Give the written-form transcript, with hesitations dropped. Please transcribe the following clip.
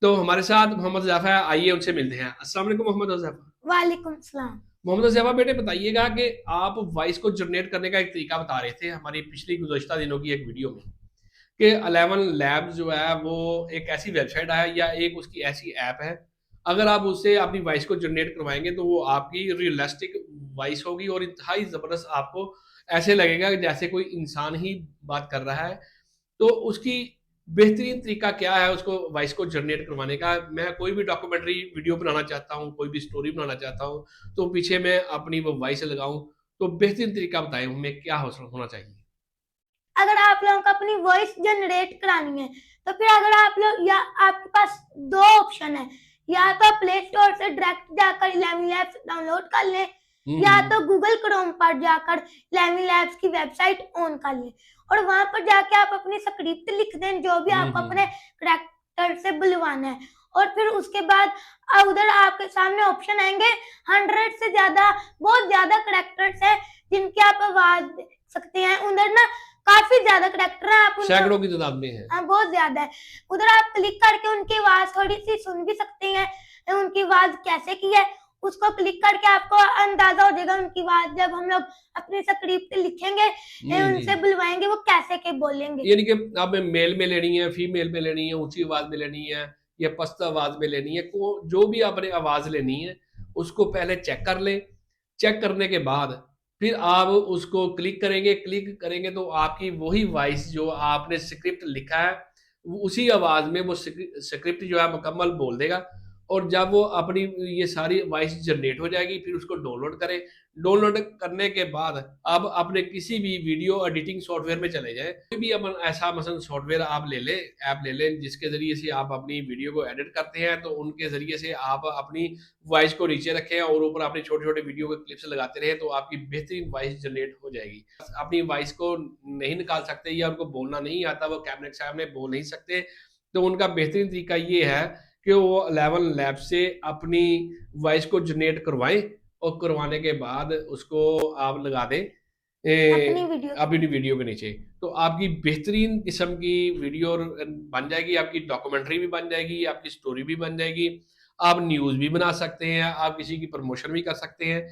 तो हमारे साथ मोहम्मद हुज़ैफ़ा है, आइए उनसे मिलते हैं। अस्सलाम वालेकुम मोहम्मद हुज़ैफ़ा। वालेकुम सलाम। मोहम्मद हुज़ैफ़ा बेटे बताइएगा कि आप वॉइस को जनरेट करने का एक तरीका बता रहे थे हमारी पिछली गुज़श्ता दिनों की एक वीडियो में कि 11 लैब्स जो है वो एक ऐसी वेबसाइट है या एक उसकी ऐसी ऐप है, अगर आप उससे अपनी वॉइस को जनरेट करवाएँगे तो वो आपकी रियलिस्टिक वॉइस होगी और इंतहाई ज़बरदस्त आपको ऐसे लगेगा कि जैसे कोई इंसान ही बात कर रहा है। तो उसकी बेहतरीन तरीका क्या है उसको वॉइस को जनरेट करवाने का? मैं कोई भी डॉक्यूमेंट्री वीडियो बनाना चाहता हूँ, कोई भी स्टोरी बनाना चाहता हूँ, तो पीछे मैं अपनी वो वॉइस लगाऊँ, तो बेहतरीन तरीका बताएँ हमें क्या होना चाहिए? अगर आप लोगों को अपनी वॉइस जनरेट करानी है तो फिर अगर आप लोग या आपके पास दो ऑप्शन है, या तो प्ले स्टोर से डायरेक्ट जाकर 11 लैब्स डाउनलोड कर लें, या तो गूगल क्रोम पर जाकर 11 लैब्स की वेबसाइट ऑन कर लें और वहां पर जाके आप अपनी स्क्रिप्ट लिख दें जो भी आप अपने करेक्टर से बुलवाना है। और फिर उसके बाद उधर आपके सामने ऑप्शन आएंगे, 100 से ज्यादा, बहुत ज्यादा करेक्टर्स है जिनकी आप आवाज दे सकते हैं। उधर ना काफी ज्यादा करेक्टर है, आप सैकड़ों की तादाद में है। हाँ, बहुत ज्यादा है। उधर आप क्लिक करके उनकी आवाज थोड़ी सी सुन भी सकते हैं, उनकी आवाज कैसे की है उसको क्लिक करके आपको अंदाजा हो जाएगा उनकी आवाज। जब हम लोग अपनी स्क्रिप्ट लिखेंगे, उनसे बुलवाएंगे, वो कैसे के बोलेंगे। यानी कि अब मेल में लेनी है, फीमेल में लेनी है, ऊंची आवाज में लेनी है या पस्त आवाज में लेनी है, को जो भी आपने आवाज लेनी है उसको पहले चेक कर लें। चेक करने के बाद फिर आप उसको क्लिक करेंगे तो आपकी वही वॉइस जो आपने स्क्रिप्ट लिखा है उसी आवाज में वो स्क्रिप्ट जो है मुकम्मल बोल देगा। और जब वो अपनी ये सारी वॉइस जनरेट हो जाएगी फिर उसको डाउनलोड करें। डाउनलोड करने के बाद अब अपने किसी भी वीडियो एडिटिंग सॉफ्टवेयर में चले जाएँ। कोई भी अपन ऐसा मसलन सॉफ्टवेयर आप ले लें, ऐप ले लें जिसके ज़रिए से आप अपनी वीडियो को एडिट करते हैं, तो उनके ज़रिए से आप अपनी वॉइस को नीचे रखें और ऊपर अपने छोटे-छोटे वीडियो के क्लिप्स लगाते रहें, तो आपकी बेहतरीन वॉइस जनरेट हो जाएगी। अपनी वॉइस को नहीं निकाल सकते या उनको बोलना नहीं आता, वो कैमरे के सामने बोल नहीं सकते, तो उनका बेहतरीन तरीका ये है कि वो 11 लैब से अपनी वॉइस को जनरेट करवाएँ और करवाने के बाद उसको आप लगा दें अपनी वीडियो के नीचे। तो आपकी बेहतरीन किस्म की वीडियो बन जाएगी, आपकी डॉक्यूमेंट्री भी बन जाएगी, आपकी स्टोरी भी बन जाएगी। आप न्यूज़ भी बना सकते हैं, आप किसी की प्रमोशन भी कर सकते हैं।